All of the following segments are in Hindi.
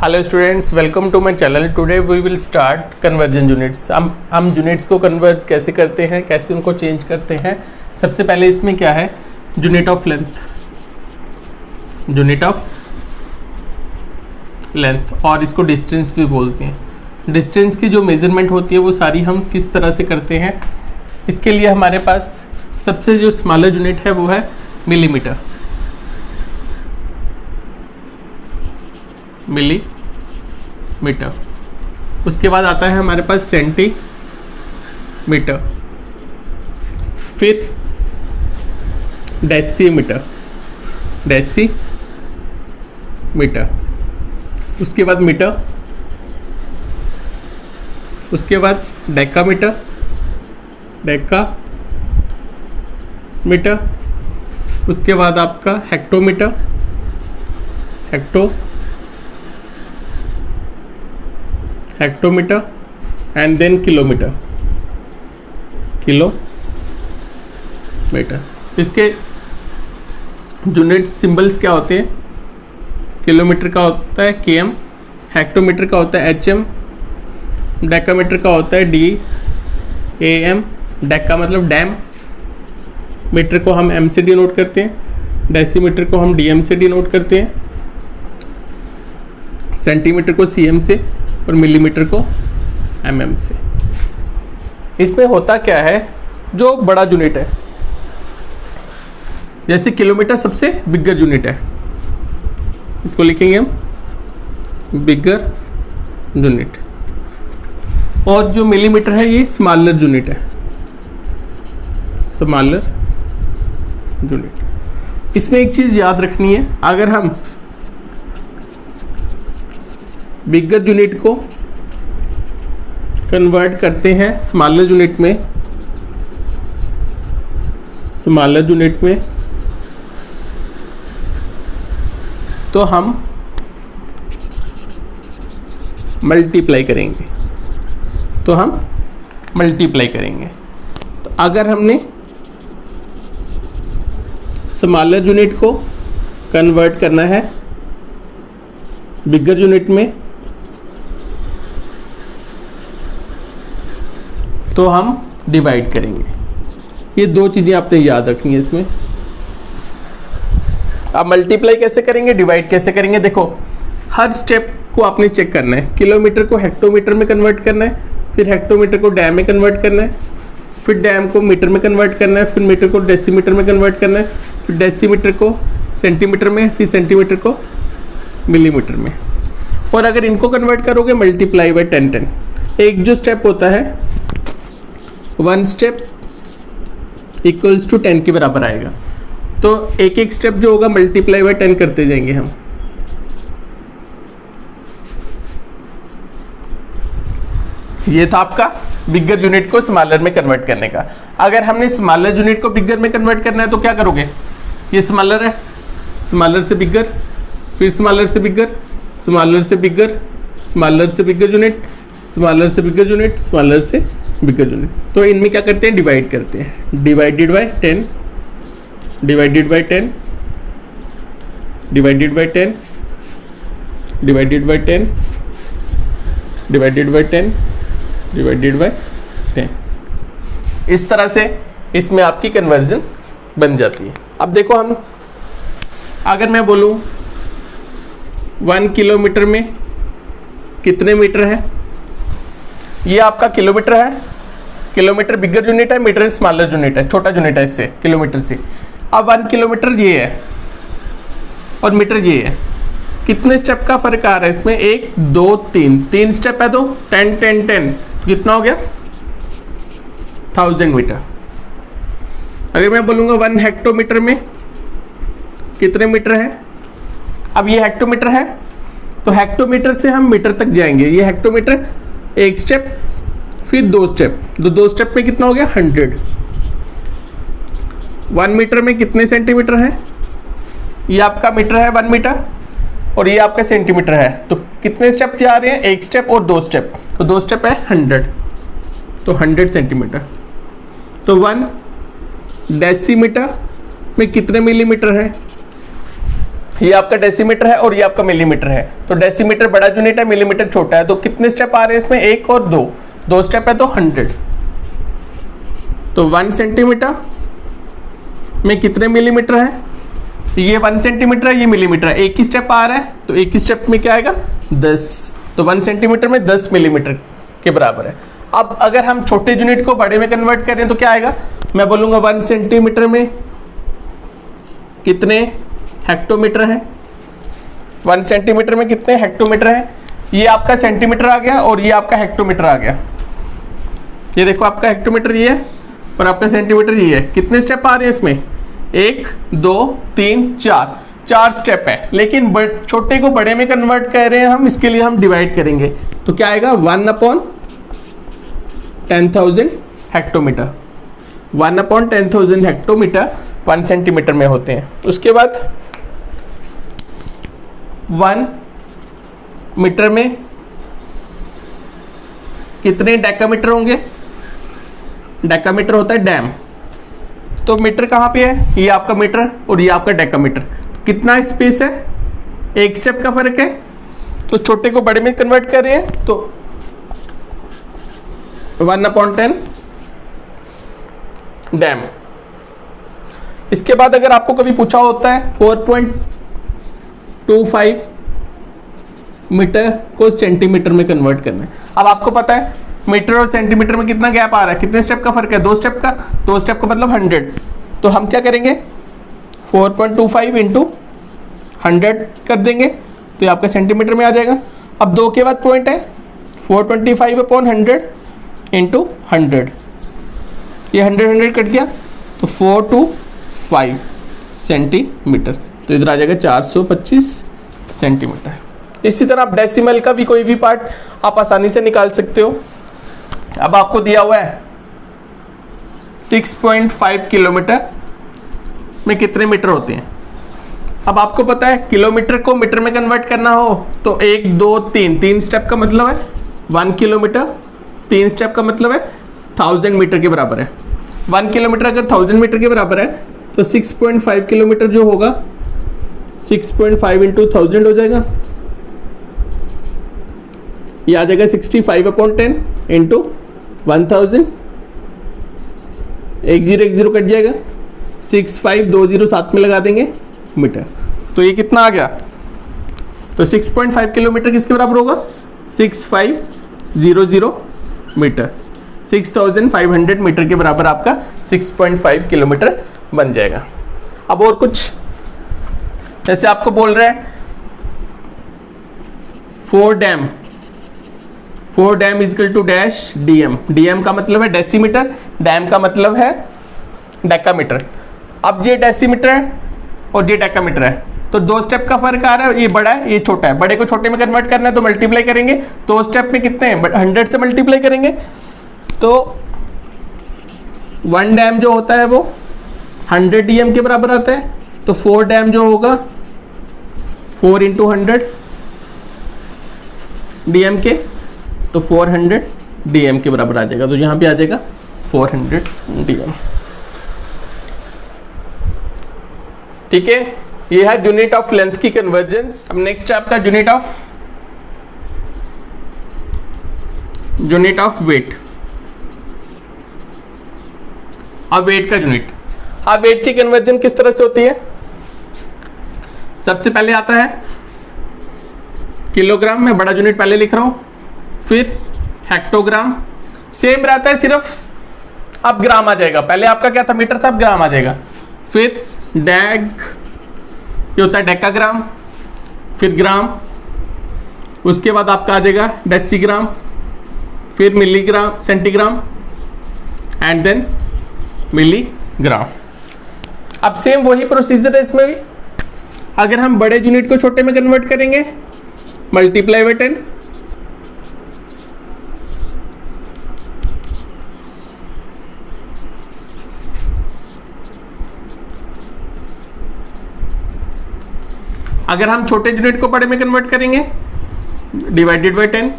Hello students, welcome to my channel. Today we will start conversion units. हम यूनिट्स को कन्वर्ट कैसे करते हैं, कैसे उनको चेंज करते हैं। सबसे पहले इसमें क्या है, unit of length, unit of length, और इसको डिस्टेंस भी बोलते हैं। डिस्टेंस की जो मेजरमेंट होती है वो सारी हम किस तरह से करते हैं, इसके लिए हमारे पास सबसे जो स्मॉलर यूनिट है वो है मिलीमीटर। मिलीमीटर। उसके बाद आता है हमारे पास सेंटीमीटर, फिर डेसीमीटर, उसके बाद मीटर, उसके बाद डेकामीटर, उसके बाद आपका hectometre, hectometre, and then kilometre. इसके यूनिट सिंबल्स क्या होते हैं? किलोमीटर का होता है km, हेक्टोमीटर का होता है hm, डेकामीटर का होता है DAM, डेका मतलब डैम, मीटर को हम m से डिनोट करते हैं, डेसीमीटर को हम dm से डिनोट करते हैं, सेंटीमीटर को cm से और मिलीमीटर को mm से। इसमें होता क्या है, जो बड़ा यूनिट है, जैसे किलोमीटर सबसे बिगर यूनिट है, इसको लिखेंगे हम बिगर यूनिट, और जो मिलीमीटर है ये स्मॉलर यूनिट है, स्मॉलर यूनिट। इसमें एक चीज याद रखनी है, अगर हम बिगर यूनिट को कन्वर्ट करते हैं स्मॉलर यूनिट में, तो हम मल्टीप्लाई करेंगे, तो अगर हमने स्मॉलर यूनिट को कन्वर्ट करना है बिगर यूनिट में, तो हम डिवाइड करेंगे। ये दो चीजें आपने याद रखनी है इसमें। अब मल्टीप्लाई कैसे करेंगे, डिवाइड कैसे करेंगे? देखो, हर स्टेप को आपने चेक करना है। किलोमीटर को हेक्टोमीटर में कन्वर्ट करना है, फिर हेक्टोमीटर को डैम में कन्वर्ट करना है, फिर डैम को मीटर में कन्वर्ट करना है, फिर मीटर को डेसीमीटर में कन्वर्ट करना है, फिर डेसीमीटर को सेंटीमीटर में, फिर सेंटीमीटर को मिलीमीटर में। और अगर इनको कन्वर्ट करोगे मल्टीप्लाई बाय 10। एक जो स्टेप होता है, 1 स्टेप इक्वल्स टू 10 के बराबर आएगा। तो एक एक स्टेप जो होगा मल्टीप्लाई बाय 10 करते जाएंगे हम। ये था आपका बिगर यूनिट को स्मॉलर में कन्वर्ट करने का। अगर हमने स्मॉलर यूनिट को बिगर में कन्वर्ट करना है तो क्या करोगे? ये स्मॉलर है, स्मॉलर से बिगर, फिर स्मॉलर से बिगर, स्मॉलर से बिगर, स्मॉलर से बिगर यूनिट, स्मॉलर से बिगर यूनिट, स्मॉलर से बिगर यूनिट। तो इनमें क्या करते हैं, डिवाइड करते हैं। Divided by 10, divided by 10, divided by 10, divided by 10, divided by 10, divided by 10। इस तरह से इसमें आपकी कन्वर्जन बन जाती है। अब देखो, हम अगर मैं बोलूं 1 किलोमीटर में कितने मीटर है, ये आपका किलोमीटर है। किलोमीटर बिगर यूनिट है, मीटर स्मॉलर यूनिट है, छोटा यूनिट है इससे, किलोमीटर से। अब 1 किलोमीटर ये है और मीटर ये है। कितने स्टेप का फर्क आ रहा है इसमें? 1 2 3 स्टेप है, तो 10 10 10, कितना हो गया? 1000 मीटर। अगर मैं बोलूंगा 1 हेक्टोमीटर में कितने मीटर है, अब ये हेक्टोमीटर है, तो हेक्टोमीटर से हम मीटर तक जाएंगे। ये हेक्टोमीटर, एक स्टेप, फिर 2 स्टेप, तो 2 स्टेप में कितना हो गया? 100। 1 मीटर में कितने सेंटीमीटर है? ये आपका मीटर है 1 मीटर, और ये आपका सेंटीमीटर है। तो कितने स्टेप जा रहे हैं? 1 स्टेप और 2 स्टेप, तो 2 स्टेप है 100, तो 100 सेंटीमीटर। तो 1 डेसीमीटर में कितने मिलीमीटर है? ये आपका डेसीमीटर है और ये आपका मिलीमीटर है। तो डेसीमीटर बड़ा यूनिट है, मिलीमीटर छोटा है। तो कितने स्टेप आ रहे हैं इसमें? 1 और 2, 2 स्टेप है तो 100। तो 1 सेंटीमीटर में कितने मिलीमीटर है? ये 1 सेंटीमीटर है, ये मिलीमीटर है, एक ही स्टेप आ रहा है, तो एक ही स्टेप में क्या आएगा? 10। तो 1 सेंटीमीटर में 10 मिलीमीटर के बराबर है। अब अगर हम छोटे यूनिट को बड़े में कन्वर्ट करें तो क्या आएगा? मैं बोलूंगा 1 सेंटीमीटर में कितने हेक्टोमीटर है? 1 सेंटीमीटर में कितने हेक्टोमीटर है? ये आपका सेंटीमीटर आ गया और ये आपका हेक्टोमीटर आ गया। ये देखो आपका हेक्टोमीटर ये है और आपका सेंटीमीटर ये है। कितने स्टेप आ रहे हैं इसमें? 1 2 3 4, 4 स्टेप है। लेकिन छोटे को बड़े में कन्वर्ट कर रहे हैं हम, इसके लिए हम डिवाइड करेंगे। तो क्या आएगा? 1/10,000 हेक्टोमीटर। 1/10,000 हेक्टोमीटर 1 सेंटीमीटर में होते हैं। उसके बाद 1 मीटर में कितने डेकामीटर होंगे? डेकामीटर होता है डैम। तो मीटर कहाँ पे है? ये आपका मीटर और ये आपका डेकामीटर। कितना स्पेस है? एक स्टेप का फर्क है। तो छोटे को बड़े में कन्वर्ट कर रहे हैं तो 1/10 डैम। इसके बाद अगर आपको कभी पूछा होता है 4.25 मीटर को सेंटीमीटर में कन्वर्ट करना है। अब आपको पता है मीटर और सेंटीमीटर में कितना गैप आ रहा है? कितने स्टेप का फर्क है? 2 स्टेप का। 2 स्टेप का मतलब 100। तो हम क्या करेंगे? 4.25 इंटू 100 कर देंगे तो ये आपका सेंटीमीटर में आ जाएगा। अब 2 के बाद पॉइंट है 425/100 इंटू 100। ये 100 कट गया तो 425 सेंटीमीटर। तो इधर आ जाएगा 425 सेंटीमीटर। इसी तरह आप डेसिमल का भी कोई भी पार्ट आप आसानी से निकाल सकते हो। अब आपको दिया हुआ है 6.5 किलोमीटर में कितने मीटर होते हैं? अब आपको पता है किलोमीटर को मीटर में कन्वर्ट करना हो तो 1 2 3, 3 स्टेप का मतलब है 1 किलोमीटर, 3 स्टेप का मतलब है 1000 मीटर के बराबर है। 1 किलोमीटर अगर 1000 मीटर के बराबर है तो 6.5 किलोमीटर जो होगा 6.5 इंटू 1000 हो जाएगा। ये आ जाएगा 65/10 इंटू 1000। 1 0 कट जाएगा, 65 2 0 साथ में लगा देंगे मीटर। तो ये कितना आ गया? तो 6.5 किलोमीटर किसके बराबर होगा? 6500 मीटर। 6500 मीटर के बराबर आपका 6.5 किलोमीटर बन जाएगा। अब और कुछ, जैसे आपको बोल रहे हैं 4 dam equal to dash dm. Dm का मतलब है डेसीमीटर, डैम का मतलब है डेकामीटर। अब ये डेसीमीटर है और ये डेकामीटर है तो 2 स्टेप का फर्क आ रहा है। ये बड़ा है, ये छोटा है। बड़े को छोटे में कन्वर्ट करना है तो मल्टीप्लाई करेंगे। 2 स्टेप में कितने हैं? 100 से मल्टीप्लाई करेंगे तो 1 डैम जो होता है वो 100 डीएम के बराबर आता है। तो 4 डैम जो होगा 4 इंटू 100 डीएम के, तो 400 डीएम के बराबर आ जाएगा। तो यहां पे आ जाएगा 400 डीएम। ठीक है, ये है यूनिट ऑफ लेंथ की कन्वर्जेंस। अब नेक्स्ट है आपका यूनिट ऑफ वेट। अब वेट का यूनिट, अब वेट की कन्वर्जन किस तरह से होती है? सबसे पहले आता है किलोग्राम में, बड़ा यूनिट पहले लिख रहा हूं, फिर हेक्टोग्राम। सेम रहता है, सिर्फ अब ग्राम आ जाएगा। पहले आपका क्या था? मीटर था, अब ग्राम आ जाएगा। फिर डेग, ये होता है डेकाग्राम, फिर ग्राम, उसके बाद आपका आ जाएगा डेसीग्राम, फिर milligram, centigram and then milligram. अब सेम वही प्रोसीजर है इसमें भी। अगर हम बड़े यूनिट को छोटे में कन्वर्ट करेंगे, मल्टीप्लाई बाय 10, अगर हम छोटे यूनिट को बड़े में कन्वर्ट करेंगे, डिवाइडेड बाय 10,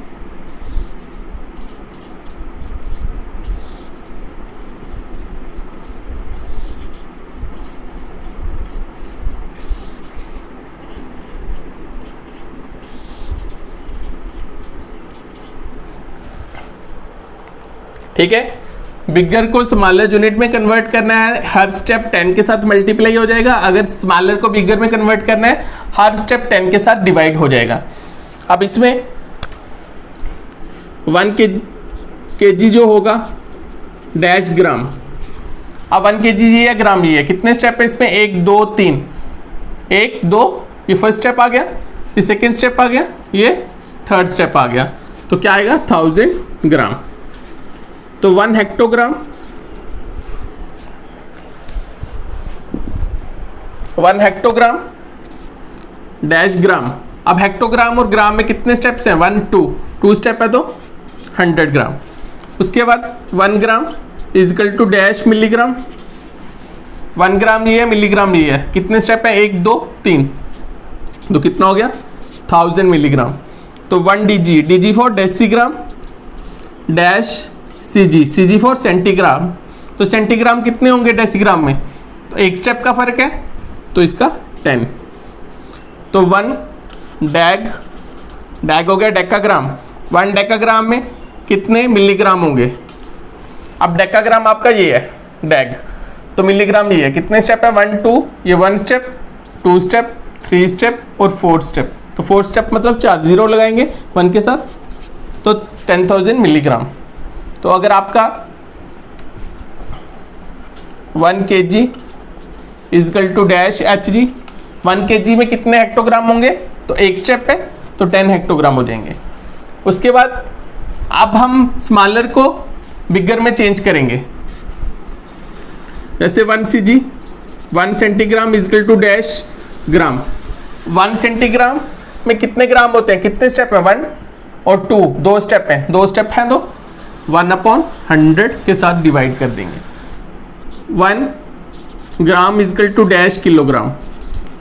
ठीक है। बिगर को स्मॉलर यूनिट में कन्वर्ट करना है, हर स्टेप 10 के साथ मल्टीप्लाई हो जाएगा। अगर स्मॉलर को बिगर में कन्वर्ट करना है, हर स्टेप 10 के साथ डिवाइड हो जाएगा। अब इसमें 1 kg जो होगा डैश ग्राम। अब 1 kg ये है, ग्राम ये है। कितने स्टेप है इसमें? 1 2 3, 1 2, ये फर्स्ट स्टेप आ गया, ये सेकेंड स्टेप आ गया, ये थर्ड स्टेप आ गया। तो क्या आएगा? 1000 ग्राम। तो 1 हेक्टोग्राम, 1 हेक्टोग्राम डैश ग्राम। अब हेक्टोग्राम और ग्राम में कितने स्टेप्स हैं? 1 2 स्टेप है तो 100 ग्राम। उसके बाद 1 gram equal to dash milligram. 1 ग्राम ये है, मिलीग्राम ये है। कितने स्टेप है? 1 2 3, तो कितना हो गया? 1000 मिलीग्राम। तो 1 dg for decigram dash cg for centigram. तो सेंटीग्राम कितने होंगे डेसीग्राम में? तो एक स्टेप का फर्क है, तो इसका 10। तो 1 डैग हो गया डेकाग्राम। 1 डेकाग्राम में कितने मिलीग्राम होंगे? अब डेकाग्राम आपका ये है डैग, तो मिलीग्राम ये है। कितने स्टेप है? 1 2, ये 1 स्टेप, 2 स्टेप, 3 स्टेप और 4 स्टेप। तो 4 स्टेप मतलब 4 जीरो लगाएंगे 1 के साथ, तो 10,000 मिलीग्राम। तो अगर आपका 1 kg equal to dash Hg, 1 kg में कितने हेक्टोग्राम होंगे? तो एक स्टेप है तो 10 हेक्टोग्राम हो जाएंगे। उसके बाद अब हम स्मॉलर को बिगर में चेंज करेंगे। जैसे 1 cg, 1 centigram equal to dash gram. 1 centigram में कितने ग्राम होते हैं? कितने स्टेप है? 1 और 2, 2 स्टेप हैं। 2 स्टेप हैं तो 1/100 के साथ डिवाइड कर देंगे। 1 ग्राम इजकल टू डैश किलोग्राम।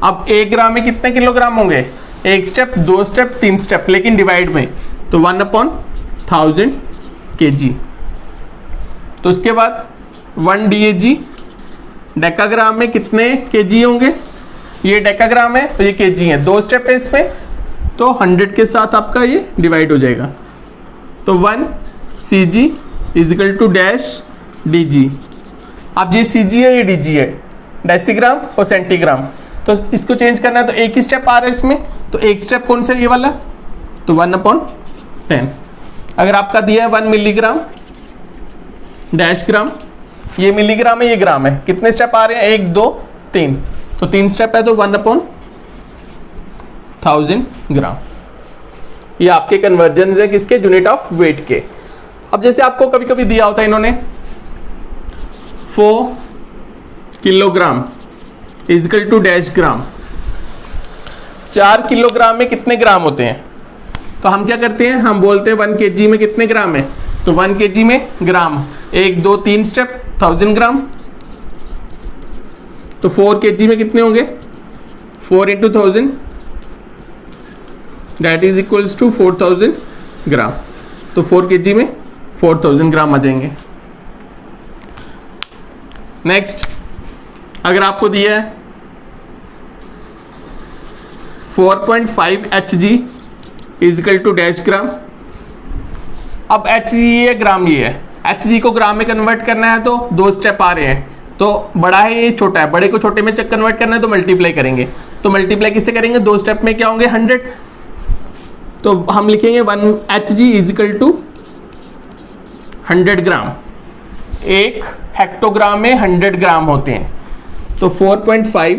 अब 1 ग्राम में कितने किलोग्राम होंगे? एक स्टेप, 2 स्टेप, 3 स्टेप, लेकिन डिवाइड में, तो 1/1000 kg। तो उसके बाद 1 dg डेकाग्राम में कितने kg होंगे? ये डेकाग्राम है तो ये kg है। 2 स्टेप है इसमें, तो 100 के साथ आपका ये डिवाइड हो जाएगा। तो 1 cg equal to dash dg। अब ये cg है, ये dg है, डेसीग्राम और सेंटीग्राम। तो इसको चेंज करना है तो एक ही स्टेप आ रहा है इसमें, तो एक स्टेप कौन सा? ये वाला, तो 1/10। अगर आपका दिया है 1 मिलीग्राम डैश ग्राम, ये मिलीग्राम है, ये ग्राम है। कितने स्टेप आ रहे हैं? 1 2 3, तो 3 स्टेप है तो 1/1000 ग्राम। ये आपके कन्वर्जन है किसके? यूनिट ऑफ वेट के। अब जैसे आपको कभी कभी दिया होता है इन्होंने 4 kilogram equal to dash gram. 4 kilogram में कितने ग्राम होते हैं? तो हम क्या करते हैं? हम बोलते हैं 1 kg में कितने ग्राम है? तो 1 kg में ग्राम, 1 2 3 स्टेप 1000 ग्राम। तो 4 kg में कितने होंगे? 4 × 1000 दैट इज इक्वल्स टू 4000 ग्राम। तो 4 kg में 4000 ग्राम आ जाएंगे। नेक्स्ट, अगर आपको दिया है 4.5 Hg इजिकल टू डैश ग्राम। अब Hg ये ग्राम ये है, Hg को ग्राम में कन्वर्ट करना है तो 2 स्टेप आ रहे हैं। तो बड़ा है, ये छोटा है, बड़े को छोटे में कन्वर्ट करना है तो मल्टीप्लाई करेंगे। तो मल्टीप्लाई किससे करेंगे? 2 स्टेप में क्या होंगे? 100। तो हम लिखेंगे 1 Hg equal to 100 gram. 1 hectogram में 100 ग्राम होते हैं। तो 4.5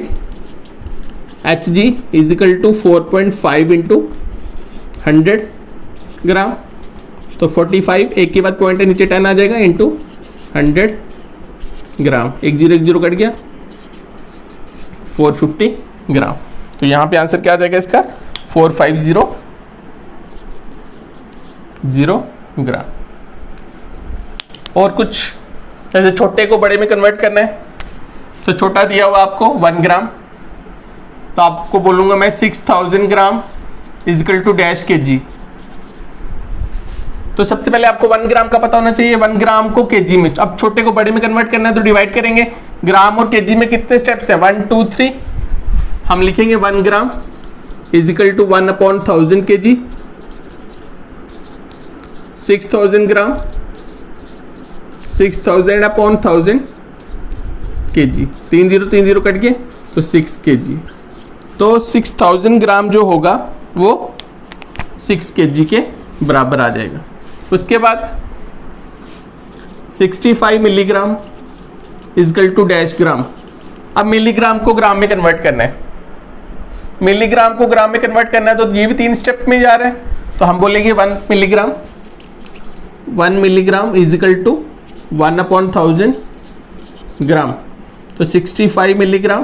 Hg इजिकल टू 4.5 × 100 ग्राम। तो 45, एक के बाद पॉइंट है, नीचे 10 आ जाएगा, इंटू 100 ग्राम। 1 0 1 0 कट गया, 450 ग्राम। तो यहाँ पे आंसर क्या आ जाएगा इसका? 4500 ग्राम। और कुछ जैसे छोटे को बड़े में कन्वर्ट करना है, तो छोटा दिया हुआ आपको 1 ग्राम, तो आपको बोलूंगा मैं 6000 ग्राम इजिकल टू डैश kg। तो सबसे पहले आपको 1 ग्राम का पता होना चाहिए, 1 ग्राम को kg में। अब छोटे को बड़े में कन्वर्ट करना है तो डिवाइड करेंगे। ग्राम और kg में कितने स्टेप्स हैं? 1 2 3। हम लिखेंगे 1 gram equal to 1/1000 kg। 6000 gram 6000 upon 1000 kg, 3030 cut गए तो 6 kg। तो 6000 ग्राम जो होगा वो 6 kg के बराबर आ जाएगा। उसके बाद 65 मिलीग्राम इजकल टू डैश ग्राम। अब मिलीग्राम को ग्राम में कन्वर्ट करना है, मिलीग्राम को ग्राम में कन्वर्ट करना है, तो ये भी 3 स्टेप में जा रहा है। तो हम बोलेंगे 1 मिलीग्राम इजकल टू 1 अपॉन 1000 ग्राम। तो 65 मिलीग्राम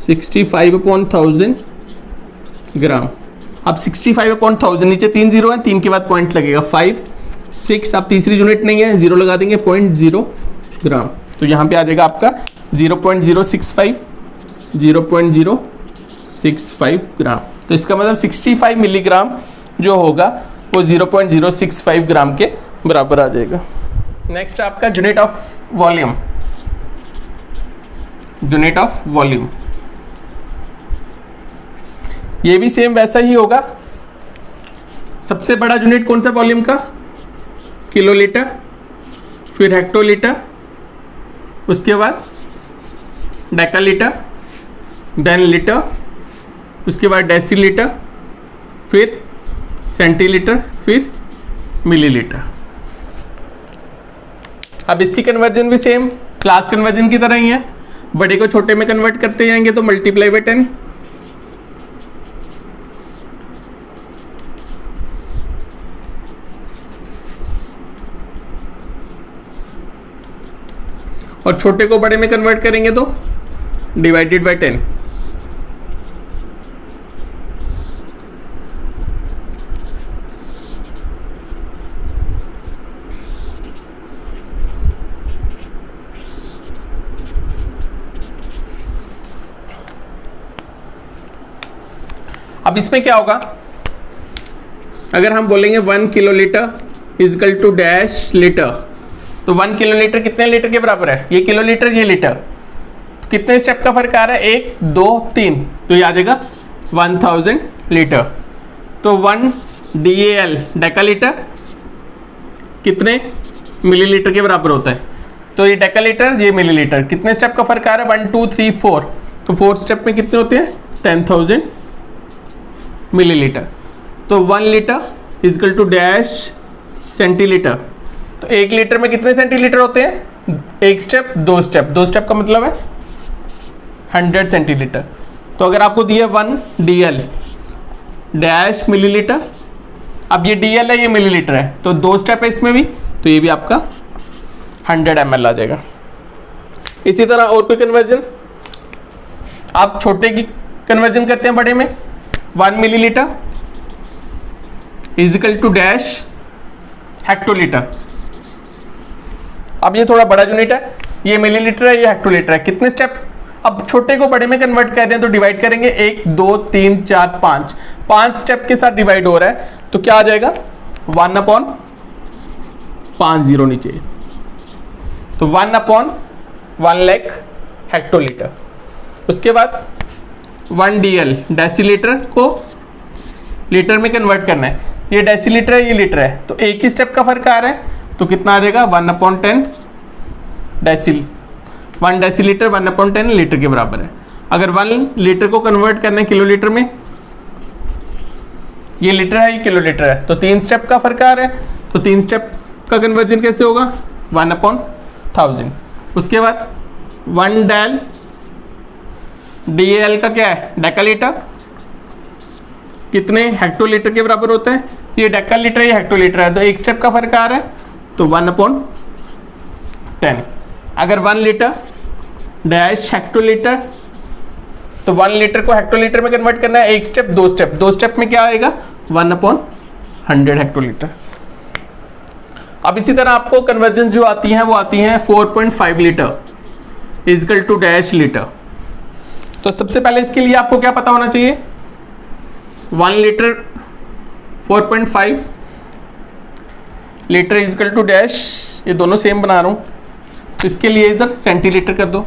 65 अपॉन 1000 ग्राम। अब 65 अपॉन 1000, नीचे 3 जीरो है, 3 के बाद पॉइंट लगेगा 5 6, अब तीसरी यूनिट नहीं है, 0 लगा देंगे 0.0 ग्राम। तो यहाँ पे आ जाएगा आपका 0.065 ग्राम। तो इसका मतलब 65 मिलीग्राम जो होगा वो 0.065 ग्राम के बराबर आ जाएगा। नेक्स्ट आपका unit of volume, unit of volume ये भी सेम वैसा ही होगा। सबसे बड़ा यूनिट कौन सा वॉल्यूम का? किलोलीटर, फिर हेक्टोलीटर, उसके बाद डेकालीटर, देन लीटर, उसके बाद डेसीलीटर, फिर सेंटीलीटर, फिर मिलीलीटर। अब इसकी कन्वर्जन भी सेम क्लास कन्वर्जन की तरह ही है, बड़े को छोटे में कन्वर्ट करते जाएंगे तो मल्टीप्लाई बाय 10। और छोटे को बड़े में कन्वर्ट करेंगे तो डिवाइडेड बाय 10। अब इसमें क्या होगा, अगर हम बोलेंगे 1 kilolitre equal to dash litre, तो 1 किलोलीटर कितने लीटर के बराबर है? ये किलोलीटर, ये लीटर। तो कितने स्टेप का फर्क आ रहा है? 1 2 3, तो ये आ जाएगा 1000 लीटर। तो 1 DAL डेकालीटर कितने मिलीलीटर के बराबर होता है? तो ये डेकालीटर, ये मिलीलीटर। कितने स्टेप का फर्क आ रहा है? 1 2 3 4, तो 4 स्टेप में कितने होते हैं? 10,000 मिलीलीटर। तो 1 litre equal to dash centilitre. तो 1 लीटर में कितने सेंटीलीटर होते हैं? 1 स्टेप 2 स्टेप, 2 स्टेप का मतलब है 100 सेंटीलीटर। तो अगर आपको दिया 1 DL डैश मिलीलीटर, अब ये DL है, ये मिलीलीटर है, तो 2 स्टेप है इसमें भी, तो ये भी आपका 100 ml आ जाएगा। इसी तरह और कोई कन्वर्जन, आप छोटे की कन्वर्जन करते हैं बड़े में, 1 millilitre is equal to dash hectolitre. अब ये थोड़ा बड़ा यूनिट है, ये मिलीलीटर है, ये हेक्टोलीटर है। कितने स्टेप? अब छोटे को बड़े में कन्वर्ट कर रहे हैं तो डिवाइड करेंगे 1 2 3 4 5, 5 स्टेप के साथ डिवाइड हो रहा है, तो क्या आ जाएगा? 1 अपॉन 5 जीरो नीचे, तो 1 अपॉन 1 लाख हेक्टोलीटर। उसके बाद 1 DL डेसीलीटर को लीटर में कन्वर्ट करना है, ये डेसीलीटर है, ये लीटर है, तो एक ही स्टेप का फर्क आ रहा है, तो कितना आ जाएगा? 1 अपॉन 10 डेसील। 1 डेसीलीटर 1 अपॉन 10 लीटर के बराबर है। अगर 1 लीटर को कन्वर्ट करना है किलोलीटर में, ये लीटर है, ये किलोलीटर है, तो 3 स्टेप का फर्क आ रहा है, तो 3 स्टेप का कन्वर्जन कैसे होगा? 1 अपॉन 1000। उसके बाद 1 डेल DAL का क्या है? डेकालीटर, कितने हेक्टोलीटर के बराबर होता है? ये डेकालीटर, ये हेक्टोलीटर है, तो 1 स्टेप का फर्क आ रहा है, तो 1 अपॉन 10। अगर 1 लीटर डैश हेक्टोलीटर, तो 1 लीटर को हेक्टोलीटर में कन्वर्ट करना है, 1 स्टेप 2 स्टेप, 2 स्टेप में क्या आएगा? 1 अपॉन 100 हेक्टोलीटर। अब इसी तरह आपको कन्वर्जन जो आती हैं वो आती हैं 4.5 litre equal to dash litre. तो सबसे पहले इसके लिए आपको क्या पता होना चाहिए? 1 litre 4.5 litre equal to dash, ये दोनों सेम बना रहा हूँ, तो इसके लिए इधर सेंटीलीटर कर दो।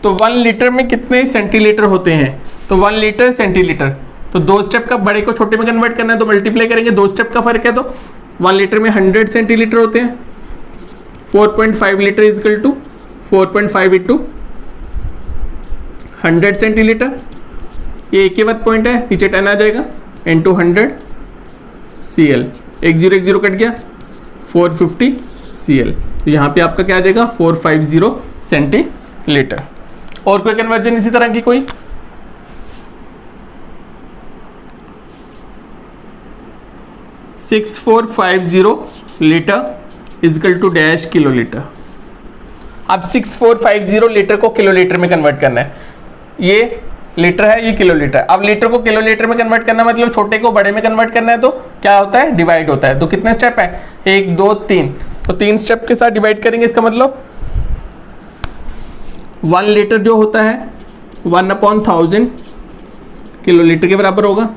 तो 1 लीटर में कितने सेंटीलीटर होते हैं? तो 1 लीटर सेंटीलीटर, तो 2 स्टेप का बड़े को छोटे में कन्वर्ट करना है, तो मल्टीप्लाई करेंगे, 2 स्टेप का फर्क है, तो 1 लीटर में 100 सेंटीलीटर होते हैं। 4.5 litre equal to 4.5 into 100 centilitre, ये एक ही बात पॉइंट है, नीचे 10 आ जाएगा, इंटू 100 CL, 10 कट गया, 450 CL। तो यहाँ पे आपका क्या आ जाएगा 450 सेंटीलीटर। और कोई कन्वर्जन इसी तरह की कोई? $6450 litre equal to dash kilolitre. अब 6450 लीटर को किलो लीटर में कन्वर्ट करना है। ये लीटर है, ये किलो लीटर। अब लीटर को किलो लीटर में कन्वर्ट करना मतलब छोटे को बड़े में कन्वर्ट करना है, तो क्या होता है डिवाइड होता है। तो कितने स्टेप है 1 2 3, तो 3 स्टेप के साथ डिवाइड करेंगे। इसका मतलब 1 लीटर जो होता है 1/1000 किलो लीटर के बराबर होगा।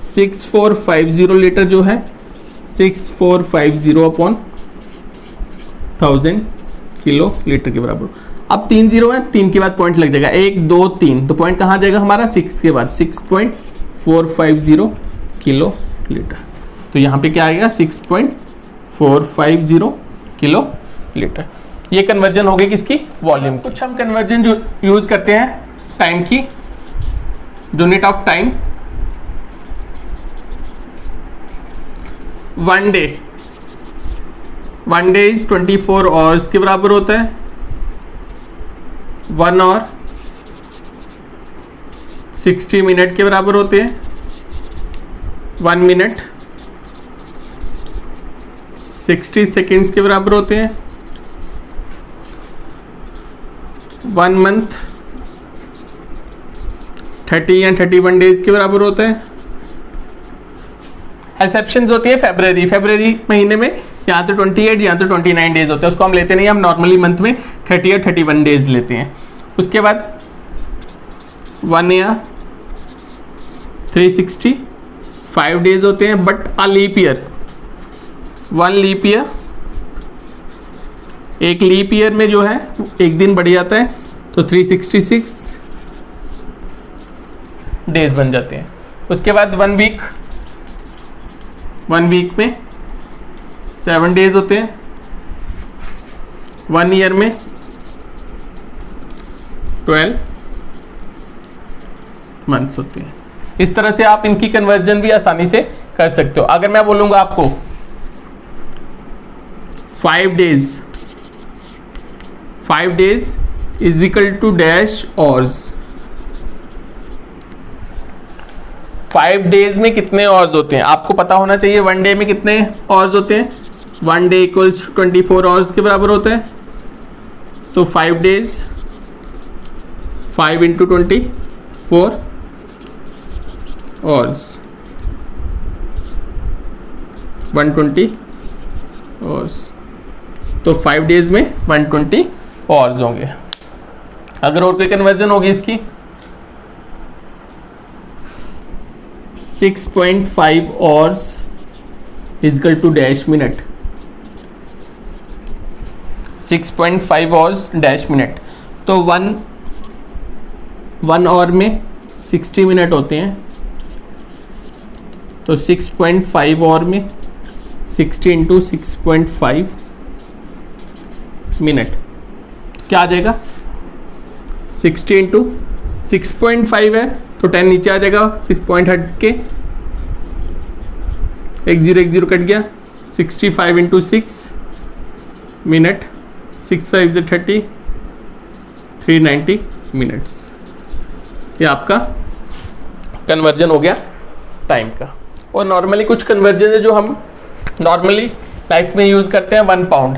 6450 लीटर जो है 6450/1000 किलो लीटर के बराबर। अब 3 0 है, 3 के बाद पॉइंट लग जाएगा, 1 2 3, तो पॉइंट कहाँ जाएगा हमारा 6 के बाद, 6.450 किलो लीटर। तो यहाँ पे क्या आएगा 6.450 किलो लीटर। ये कन्वर्जन हो गई किसकी, वॉल्यूम। कुछ हम कन्वर्जन जो यूज करते हैं टाइम की, unit of time. 1 day is 24 hours के बराबर होता है। 1 आवर 60 मिनट के बराबर होते हैं। 1 मिनट 60 सेकेंड्स के बराबर होते हैं। 1 मंथ 30 या 31 डेज के बराबर होता है। एक्सेप्शंस होती है फरवरी महीने में यहाँ तो 28 यहाँ तो 29 डेज होते हैं, उसको हम लेते नहीं, हम नॉर्मली मंथ में 30 या 31 डेज लेते हैं। उसके बाद 1 ईयर 365 डेज होते हैं, but a leap year 1 leap year, एक लीप ईयर में जो है एक दिन बढ़ जाता है, तो 366 डेज बन जाते हैं। उसके बाद 1 वीक में 7 डेज होते हैं। 1 ईयर में 12 मंथ्स होते हैं। इस तरह से आप इनकी कन्वर्जन भी आसानी से कर सकते हो। अगर मैं बोलूंगा आपको 5 days is equal to dash hours, 5 days में कितने ऑर्स होते हैं आपको पता होना चाहिए। 1 डे में कितने ऑर्स होते हैं, 1 डे इक्वल्स टू 24 आवर्स के बराबर होता है। तो 5 डेज 5 इंटू 24 आवर्स 120 आवर्स, तो 5 डेज में 120 आवर्स होंगे। अगर और कोई कन्वर्जन होगी इसकी, 6.5 hours is equal to dash minute, 6.5 hours dash minute. तो 1 आवर में 60 मिनट होते हैं, तो 6.5 आवर में 60 इंटू 6.5 मिनट क्या आ जाएगा, 60 इंटू 6.5 है तो 10 नीचे आ जाएगा, 6 पॉइंट हट के 1 0 कट गया, 65 इंटू 6 मिनट, 6 5 से 30, 390 मिनट्स। ये आपका कन्वर्जन हो गया टाइम का। और नॉर्मली कुछ कन्वर्जन है जो हम नॉर्मली लाइफ में यूज करते हैं। 1 पाउंड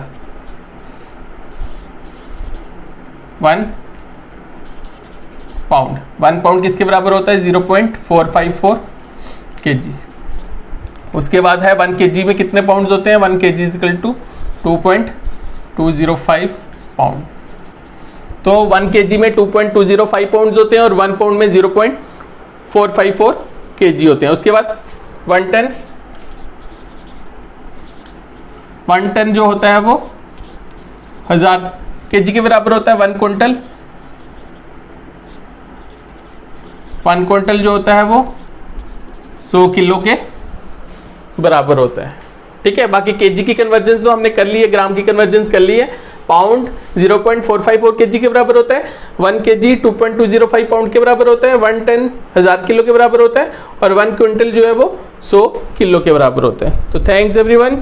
1 पाउंड किसके बराबर होता है, 0.454 kg। उसके बाद है 1 kg में कितने पाउंड्स होते हैं, 1 kg is equal to 2.205 pound. तो 1 kg में 2.205 पाउंड्स होते हैं और 1 पाउंड में 0.454 kg होते हैं। उसके बाद 1 टन जो होता है वो 1000 kg के बराबर होता है। 1 क्विंटल जो होता है वो 100 किलो के बराबर होता है। ठीक है। बाकी केजी की कन्वर्जेंस तो हमने कर ली है, ग्राम की कन्वर्जेंस कर ली है। पाउंड 0.454 केजी के बराबर होता है, 1 केजी 2.205 पाउंड के बराबर होता है, 1 टन 1000 किलो के बराबर होता है, और 1 क्विंटल जो है वो 100 किलो के बराबर होता है। तो थैंक्स एवरीवन।